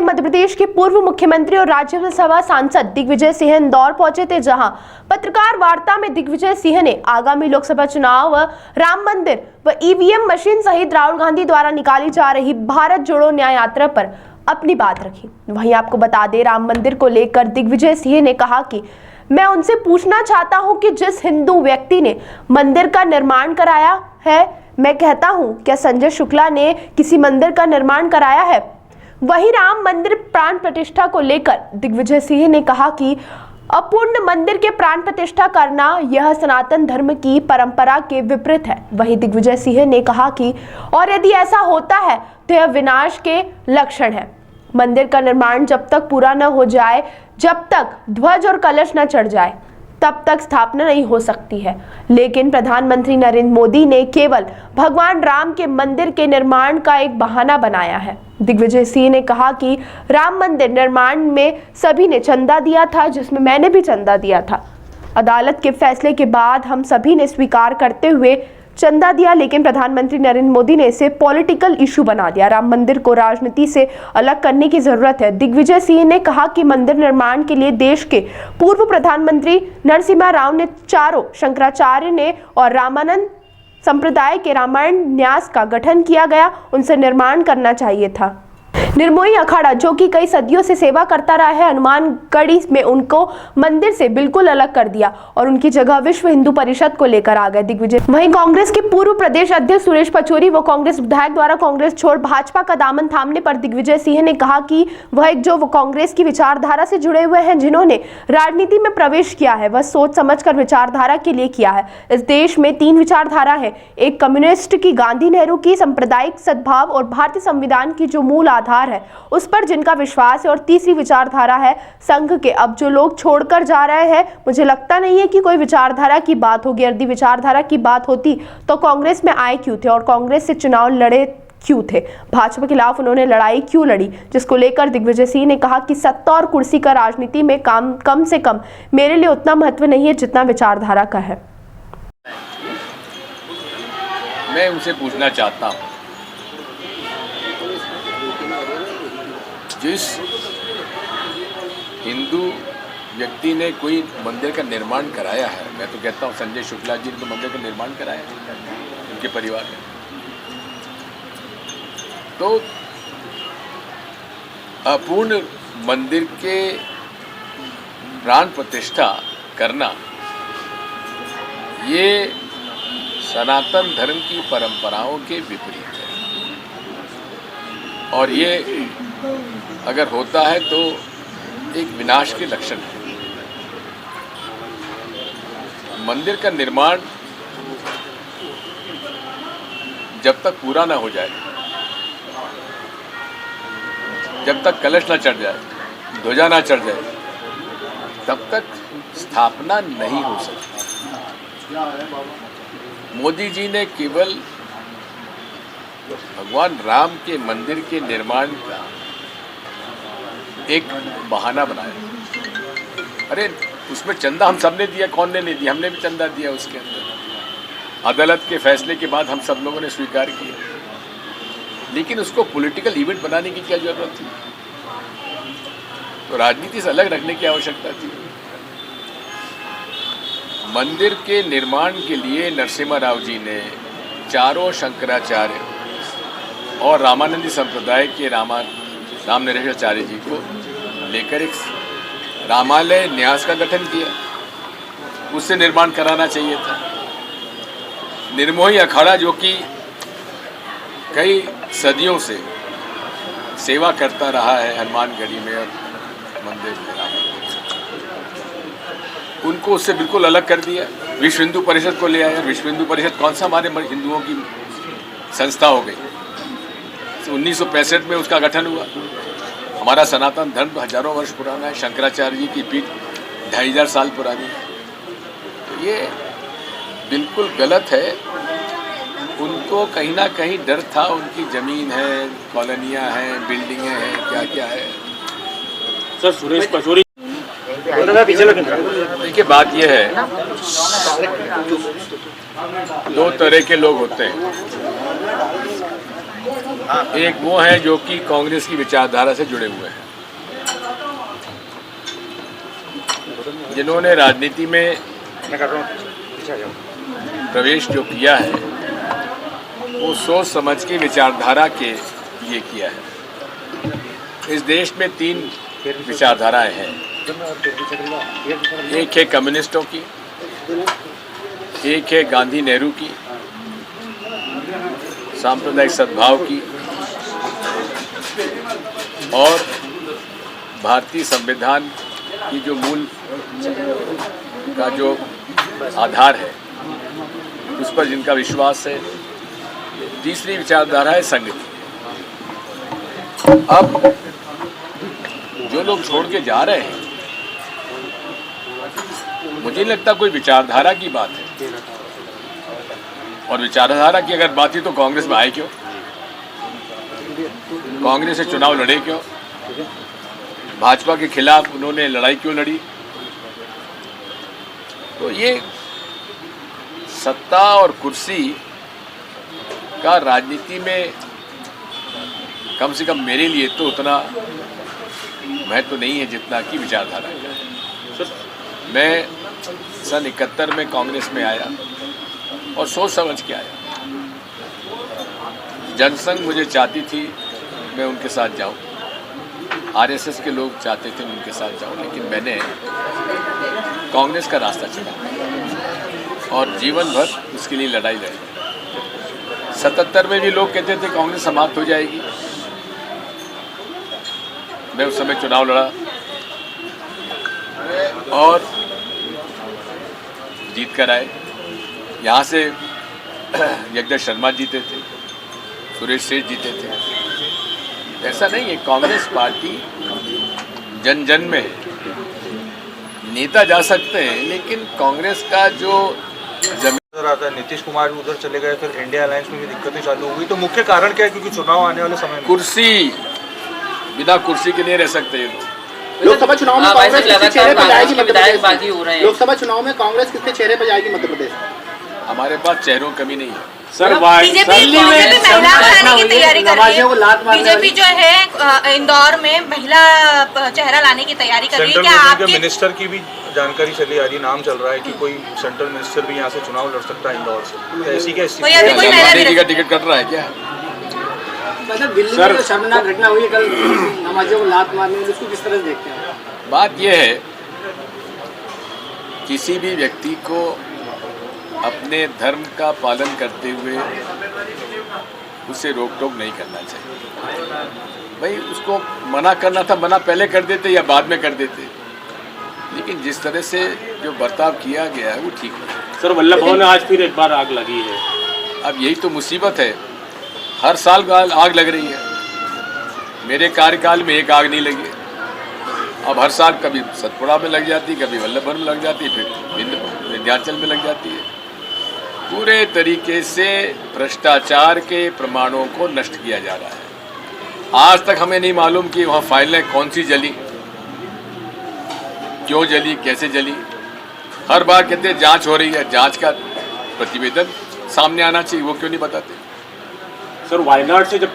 मध्य प्रदेश के पूर्व मुख्यमंत्री और राज्यसभा सांसद दिग्विजय सिंह इंदौर पहुंचे थे, जहां पत्रकार वार्ता में दिग्विजय सिंह ने आगामी लोकसभा चुनाव, राम मंदिर व ईवीएम मशीन सहित राहुल गांधी द्वारा निकाली जा रही भारत जोड़ो न्याय यात्रा पर अपनी बात रखी। वहीं आपको बता दें, राम मंदिर को लेकर दिग्विजय सिंह ने कहा कि मैं उनसे पूछना चाहता हूं कि जिस हिंदू व्यक्ति ने मंदिर का निर्माण कराया है, मैं कहता हूं क्या संजय शुक्ला ने किसी मंदिर का निर्माण कराया है? वहीं राम मंदिर प्राण प्रतिष्ठा को लेकर दिग्विजय सिंह ने कहा कि अपूर्ण मंदिर के प्राण प्रतिष्ठा करना यह सनातन धर्म की परंपरा के विपरीत है। वहीं दिग्विजय सिंह ने कहा कि और यदि ऐसा होता है तो यह विनाश के लक्षण है। मंदिर का निर्माण जब तक पूरा न हो जाए, जब तक ध्वज और कलश न चढ़ जाए, तब तक स्थापना नहीं हो सकती है। लेकिन प्रधानमंत्री नरेंद्र मोदी ने केवल भगवान राम के मंदिर के निर्माण का एक बहाना बनाया है। दिग्विजय सिंह ने कहा कि राम मंदिर निर्माण में सभी ने चंदा दिया था, जिसमें मैंने भी चंदा दिया था। अदालत के फैसले के बाद हम सभी ने स्वीकार करते हुए चंदा दिया, लेकिन प्रधानमंत्री नरेंद्र मोदी ने इसे पॉलिटिकल इशू बना दिया। राम मंदिर को राजनीति से अलग करने की जरूरत है। दिग्विजय सिंह ने कहा कि मंदिर निर्माण के लिए देश के पूर्व प्रधानमंत्री नरसिम्हा राव ने, चारों शंकराचार्य ने और रामानंद संप्रदाय के रामायण न्यास का गठन किया गया, उनसे निर्माण करना चाहिए था। निर्मोही अखाड़ा, जो कि कई सदियों से सेवा करता रहा है, हनुमानगढ़ी में उनको मंदिर से बिल्कुल अलग कर दिया और उनकी जगह विश्व हिंदू परिषद को लेकर आ गए दिग्विजय। वहीं कांग्रेस के पूर्व प्रदेश अध्यक्ष सुरेश पचौरी व कांग्रेस विधायक द्वारा कांग्रेस छोड़ भाजपा का दामन थामने पर दिग्विजय सिंह ने कहा कि वह एक जो कांग्रेस की विचारधारा से जुड़े हुए हैं, जिन्होंने राजनीति में प्रवेश किया है, वह सोच समझकर विचारधारा के लिए किया है। इस देश में 3 विचारधारा है, एक कम्युनिस्ट की, गांधी नेहरू की, सांप्रदायिक सद्भाव और भारतीय संविधान की जो मूल आधार है उस पर जिनका विश्वास है, और तीसरी विचारधारा है संघ के। अब जो लोग छोड़कर जा रहे हैं, मुझे लगता नहीं है कि कोई विचारधारा की बात होगी। यदि विचारधारा की बात होती तो कांग्रेस में आए क्यों थे और कांग्रेस से चुनाव लड़े क्यों थे? भाजपा के खिलाफ उन्होंने लड़ाई क्यों लड़ी? जिसको लेकर दिग्विजय सिंह ने कहा कि सत्ता और कुर्सी का राजनीति में कम से कम मेरे लिए उतना महत्व नहीं है जितना विचारधारा का है। मैं उनसे पूछना चाहता हूँ, जिस हिंदू व्यक्ति ने कोई मंदिर का निर्माण कराया है, मैं तो कहता हूँ संजय शुक्ला जी ने तो मंदिर का निर्माण कराया है, उनके परिवार ने, तो अपूर्ण मंदिर के प्राण प्रतिष्ठा करना ये सनातन धर्म की परंपराओं के विपरीत है, और ये अगर होता है तो एक विनाश के लक्षण है। मंदिर का निर्माण जब तक पूरा ना हो जाए, जब तक कलश ना चढ़ जाए, ध्वजा ना चढ़ जाए, तब तक स्थापना नहीं हो सकती। मोदी जी ने केवल भगवान राम के मंदिर के निर्माण का एक बहाना बनाया। अरे उसमें चंदा हम सब ने दिया, कौन ने नहीं दिया? हमने भी चंदा दिया उसके अंदर। अदालत के फैसले के बाद हम सब लोगों ने स्वीकार किया, लेकिन उसको पॉलिटिकल इवेंट बनाने की क्या जरूरत थी? तो राजनीति से अलग रखने की आवश्यकता थी। मंदिर के निर्माण के लिए नरसिम्हा राव जी ने चारों शंकराचार्य और रामानंदी संप्रदाय के रामनरेशाचार्य जी को लेकर एक रामालय न्यास का गठन किया, उससे निर्माण कराना चाहिए था। निर्मोही अखाड़ा, जो कि कई सदियों से सेवा करता रहा है हनुमानगढ़ी में और मंदिर में, उनको उससे बिल्कुल अलग कर दिया। विश्व हिंदू परिषद को ले आया। विश्व हिंदू परिषद कौन सा हमारे हिंदुओं की संस्था हो गई? 1965 में उसका गठन हुआ। हमारा सनातन धर्म हजारों वर्ष पुराना है। शंकराचार्य जी की पीठ 2500 साल पुरानी है। तो ये बिल्कुल गलत है। उनको कहीं ना कहीं डर था, उनकी ज़मीन है, कॉलोनियाँ हैं, बिल्डिंगें हैं, क्या क्या है। सर सुरेश पचौरी देखिए, बात यह है, 2 तरह के लोग होते हैं। एक वो हैं जो कि कांग्रेस की विचारधारा से जुड़े हुए हैं, जिन्होंने राजनीति में प्रवेश जो किया है वो सोच समझ के विचारधारा के लिए किया है। इस देश में 3 विचारधाराएं हैं, एक है कम्युनिस्टों की, एक है गांधी नेहरू की, सांप्रदायिक सद्भाव की, और भारतीय संविधान की जो मूल का जो आधार है उस पर जिनका विश्वास है। तीसरी विचारधारा है संघ की। अब जो लोग छोड़ के जा रहे हैं, मुझे नहीं लगता कोई विचारधारा की बात है, और विचारधारा की अगर बात ही तो कांग्रेस में आए क्यों, कांग्रेस से चुनाव लड़े क्यों, भाजपा के खिलाफ उन्होंने लड़ाई क्यों लड़ी। तो ये सत्ता और कुर्सी का राजनीति में कम से कम मेरे लिए तो उतना महत्व तो नहीं है जितना कि विचारधारा का। मैं सन 71 में कांग्रेस में आया और सोच समझ के आया। जनसंघ मुझे चाहती थी मैं उनके साथ जाऊं, आरएसएस के लोग चाहते थे मैं उनके साथ जाऊं, लेकिन मैंने कांग्रेस का रास्ता चुना और जीवन भर उसके लिए लड़ाई लड़ी। 77 में भी लोग कहते थे कांग्रेस समाप्त हो जाएगी, मैं उस समय चुनाव लड़ा और जीत कर आए। यहाँ से जगदीश शर्मा जीते थे, सुरेश सेठ जीते थे। ऐसा नहीं है, कांग्रेस पार्टी जन जन में है। नेता जा सकते हैं, लेकिन कांग्रेस का जो नजर आता है नीतीश कुमार भी उधर चले गए, फिर इंडिया अलायंस में भी दिक्कतें चालू हो गई। तो मुख्य कारण क्या है? क्योंकि चुनाव आने वाले समय में कुर्सी, बिना कुर्सी के नहीं रह सकते ये लोग। लोकसभा चुनाव में कांग्रेस किसके चेहरे पर जाएगी मध्य विधायकबाजी हो रहे प्रदेश? हैं। लोकसभा चुनाव में कांग्रेस किसके चेहरे पर जाएगी मध्य प्रदेश? हमारे पास चेहरों की कमी नहीं है। सर बीजेपी महिला लाने की तैयारी कर रही है। बीजेपी जो है इंदौर में महिला चेहरा लाने की तैयारी कर रही है। सेंट्रल क्या गवर्नमेंट के आपके मिनिस्टर की भी जानकारी चली आ रही है, नाम चल रहा है कि कोई सेंट्रल मिनिस्टर भी यहाँ से चुनाव लड़ सकता है इंदौर से। तो ऐसी क्या कोई अभी कोई महिला गांधी जी का टिकट कट रहा है क्या? दिल्ली में जो शर्मनाक घटना हुई कल, नमाजियों को लात मारने, उसको किस तरह से देखते हैं? बात यह है, किसी भी व्यक्ति को अपने धर्म का पालन करते हुए उसे रोक टोक नहीं करना चाहिए। भाई उसको मना करना था, मना पहले कर देते या बाद में कर देते, लेकिन जिस तरह से जो बर्ताव किया गया है वो ठीक नहीं। सर वल्लभ भवन में आज फिर एक बार आग लगी है। अब यही तो मुसीबत है, हर साल आग लग रही है। मेरे कार्यकाल में एक आग नहीं लगी। अब हर साल कभी सतपुड़ा में लग जाती, कभी वल्लभ भवन में लग जाती, फिर विंध्याचल में लग जाती है। पूरे तरीके से भ्रष्टाचार के प्रमाणों को नष्ट किया जा रहा है। आज तक हमें नहीं मालूम कि वहाँ फाइलें कौन सी जली, क्यों जली, कैसे जली। हर बार कहते हैं जांच हो रही है, जांच का प्रतिवेदन सामने आना चाहिए, वो क्यों नहीं बताते? सर वायनाड से जब